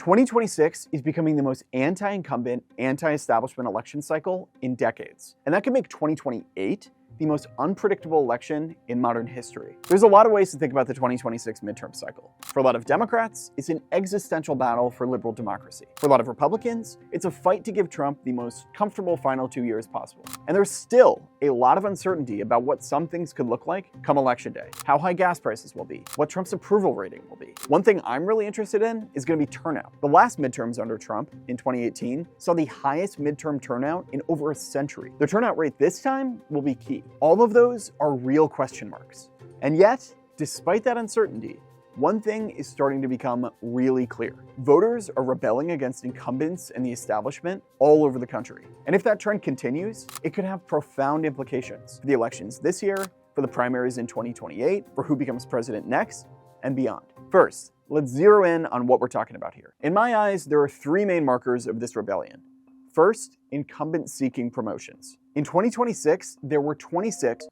2026 is becoming the most anti-incumbent, anti-establishment election cycle in decades. And that could make 2028 the most unpredictable election in modern history. There's a lot of ways to think about the 2026 midterm cycle. For a lot of Democrats, it's an existential battle for liberal democracy. For a lot of Republicans, it's a fight to give Trump the most comfortable final 2 years possible. And there's still a lot of uncertainty about what some things could look like come election day, how high gas prices will be, what Trump's approval rating will be. One thing I'm really interested in is going to be turnout. The last midterms under Trump in 2018 saw the highest midterm turnout in over a century. The turnout rate this time will be key. All of those are real question marks. And yet, despite that uncertainty, one thing is starting to become really clear. Voters are rebelling against incumbents and the establishment all over the country. And if that trend continues, it could have profound implications for the elections this year, for the primaries in 2028, for who becomes president next, and beyond. First, let's zero in on what we're talking about here. In my eyes, there are three main markers of this rebellion. First, incumbent-seeking promotions. In 2026, there were 26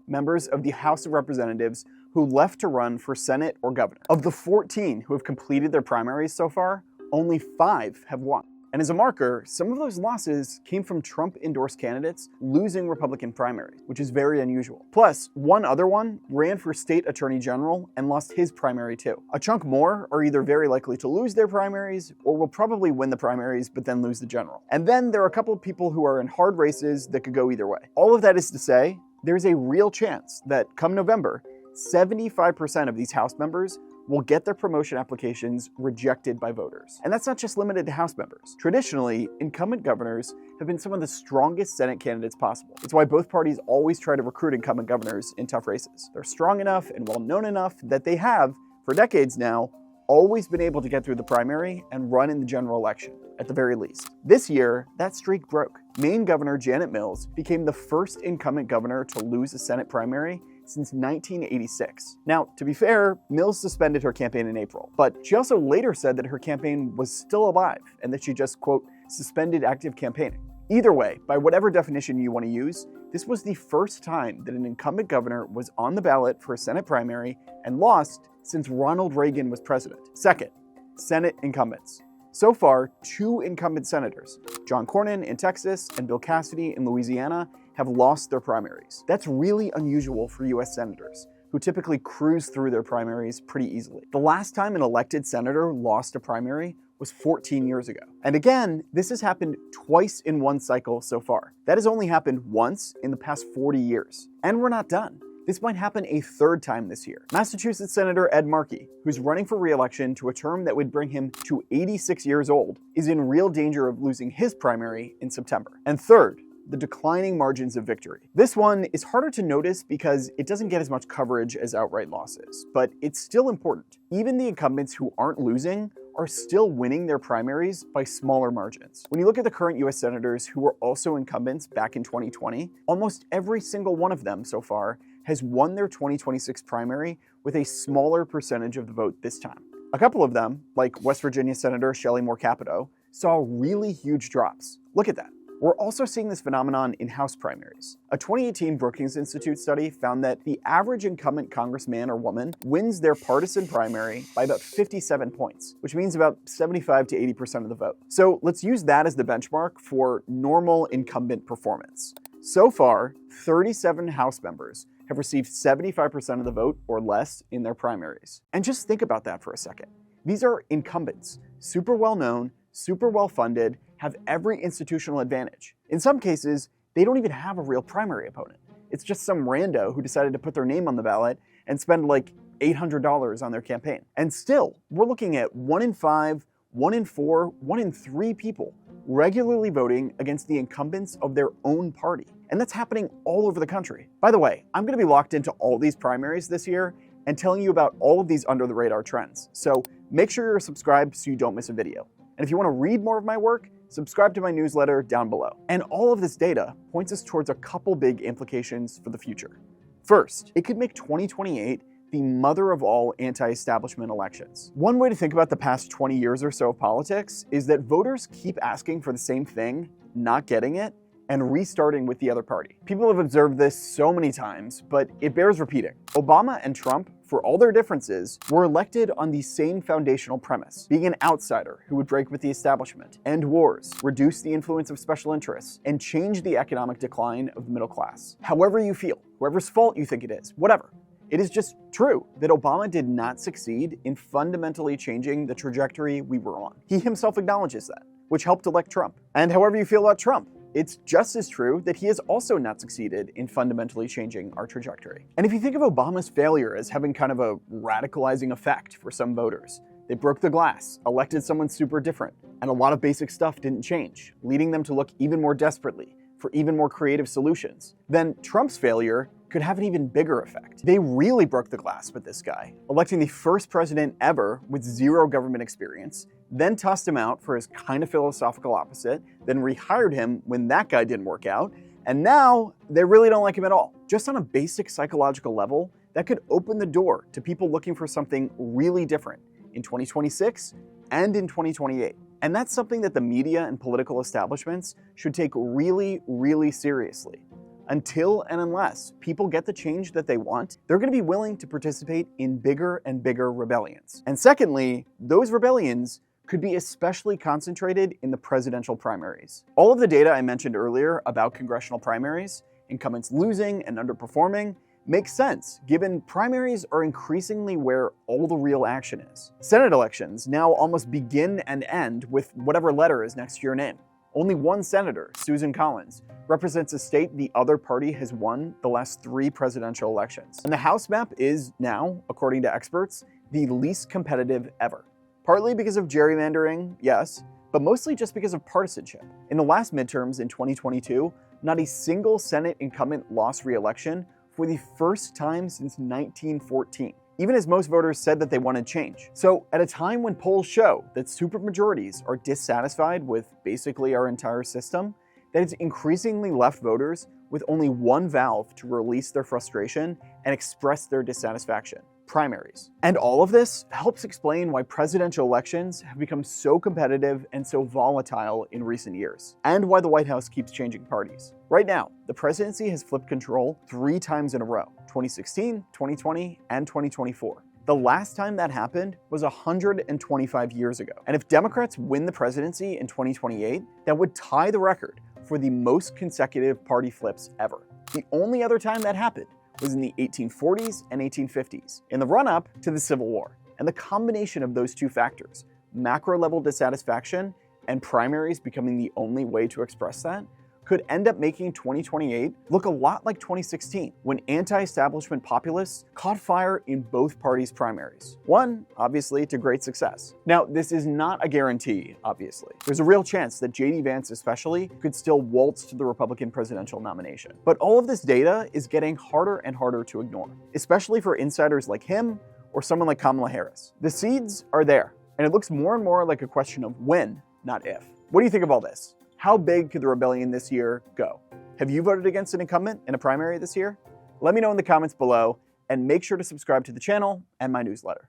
members of the House of Representatives who left to run for Senate or governor. Of the 14 who have completed their primaries so far, only 5 have won. And as a marker, some of those losses came from Trump-endorsed candidates losing Republican primaries, which is very unusual. Plus, one other one ran for state attorney general and lost his primary too. A chunk more are either very likely to lose their primaries or will probably win the primaries but then lose the general. And then there are a couple of people who are in hard races that could go either way. All of that is to say, there's a real chance that come November, 75% of these House members will get their promotion applications rejected by voters. And that's not just limited to House members. Traditionally, incumbent governors have been some of the strongest Senate candidates possible. It's why both parties always try to recruit incumbent governors in tough races. They're strong enough and well-known enough that they have, for decades now, always been able to get through the primary and run in the general election, at the very least. This year, that streak broke. Maine Governor Janet Mills became the first incumbent governor to lose a Senate primary since 1986. Now, to be fair, Mills suspended her campaign in April, but she also later said that her campaign was still alive and that she just, quote, suspended active campaigning. Either way, by whatever definition you want to use, this was the first time that an incumbent governor was on the ballot for a Senate primary and lost since Ronald Reagan was president. Second, Senate incumbents. So far, 2 incumbent senators, John Cornyn in Texas and Bill Cassidy in Louisiana, have lost their primaries. That's really unusual for US senators, who typically cruise through their primaries pretty easily. The last time an elected senator lost a primary was 14 years ago. And again, this has happened twice in one cycle so far. That has only happened once in the past 40 years. And we're not done. This might happen a third time this year. Massachusetts Senator Ed Markey, who's running for re-election to a term that would bring him to 86 years old, is in real danger of losing his primary in September. And third, the declining margins of victory. This one is harder to notice because it doesn't get as much coverage as outright losses, but it's still important. Even the incumbents who aren't losing are still winning their primaries by smaller margins. When you look at the current US senators who were also incumbents back in 2020, almost every single one of them so far has won their 2026 primary with a smaller percentage of the vote this time. A couple of them, like West Virginia Senator Shelley Moore Capito, saw really huge drops. Look at that. We're also seeing this phenomenon in House primaries. A 2018 Brookings Institute study found that the average incumbent congressman or woman wins their partisan primary by about 57 points, which means about 75 to 80% of the vote. So let's use that as the benchmark for normal incumbent performance. So far, 37 House members have received 75% of the vote or less in their primaries. And just think about that for a second. These are incumbents, super well-known, super well-funded, have every institutional advantage. In some cases, they don't even have a real primary opponent. It's just some rando who decided to put their name on the ballot and spend like $800 on their campaign. And still, we're looking at 1 in 5, 1 in 4, 1 in 3 people regularly voting against the incumbents of their own party. And that's happening all over the country. By the way, I'm gonna be locked into all these primaries this year and telling you about all of these under-the-radar trends. So make sure you're subscribed so you don't miss a video. And if you want to read more of my work, subscribe to my newsletter down below. And all of this data points us towards a couple big implications for the future. First, it could make 2028 the mother of all anti-establishment elections. One way to think about the past 20 years or so of politics is that voters keep asking for the same thing, not getting it, and restarting with the other party. People have observed this so many times, but it bears repeating. Obama and Trump, for all their differences, were elected on the same foundational premise: being an outsider who would break with the establishment, end wars, reduce the influence of special interests, and change the economic decline of the middle class. However you feel, whoever's fault you think it is, whatever. It is just true that Obama did not succeed in fundamentally changing the trajectory we were on. He himself acknowledges that, which helped elect Trump. And however you feel about Trump, it's just as true that he has also not succeeded in fundamentally changing our trajectory. And if you think of Obama's failure as having kind of a radicalizing effect for some voters, they broke the glass, elected someone super different, and a lot of basic stuff didn't change, leading them to look even more desperately for even more creative solutions, then Trump's failure could have an even bigger effect. They really broke the glass with this guy, electing the first president ever with zero government experience, then tossed him out for his kind of philosophical opposite, then rehired him when that guy didn't work out, and now they really don't like him at all. Just on a basic psychological level, that could open the door to people looking for something really different in 2026 and in 2028. And that's something that the media and political establishments should take really, really seriously. Until and unless people get the change that they want, they're going to be willing to participate in bigger and bigger rebellions. And secondly, those rebellions could be especially concentrated in the presidential primaries. All of the data I mentioned earlier about congressional primaries, incumbents losing and underperforming, makes sense, given primaries are increasingly where all the real action is. Senate elections now almost begin and end with whatever letter is next to your name. Only one senator, Susan Collins, represents a state the other party has won the last 3 presidential elections. And the House map is now, according to experts, the least competitive ever. Partly because of gerrymandering, yes, but mostly just because of partisanship. In the last midterms in 2022, not a single Senate incumbent lost re-election for the first time since 1914. Even as most voters said that they wanted change. So at a time when polls show that supermajorities are dissatisfied with basically our entire system, that it's increasingly left voters with only one valve to release their frustration and express their dissatisfaction: primaries. And all of this helps explain why presidential elections have become so competitive and so volatile in recent years, and why the White House keeps changing parties. Right now, the presidency has flipped control 3 times in a row: 2016, 2020, and 2024. The last time that happened was 125 years ago. And if Democrats win the presidency in 2028, that would tie the record for the most consecutive party flips ever. The only other time that happened was in the 1840s and 1850s, in the run-up to the Civil War. And the combination of those two factors, macro-level dissatisfaction and primaries becoming the only way to express that, could end up making 2028 look a lot like 2016, when anti-establishment populists caught fire in both parties' primaries. One, obviously, to great success. Now, this is not a guarantee, obviously. There's a real chance that J.D. Vance especially could still waltz to the Republican presidential nomination. But all of this data is getting harder and harder to ignore, especially for insiders like him or someone like Kamala Harris. The seeds are there, and it looks more and more like a question of when, not if. What do you think of all this? How big could the rebellion this year go? Have you voted against an incumbent in a primary this year? Let me know in the comments below, and make sure to subscribe to the channel and my newsletter.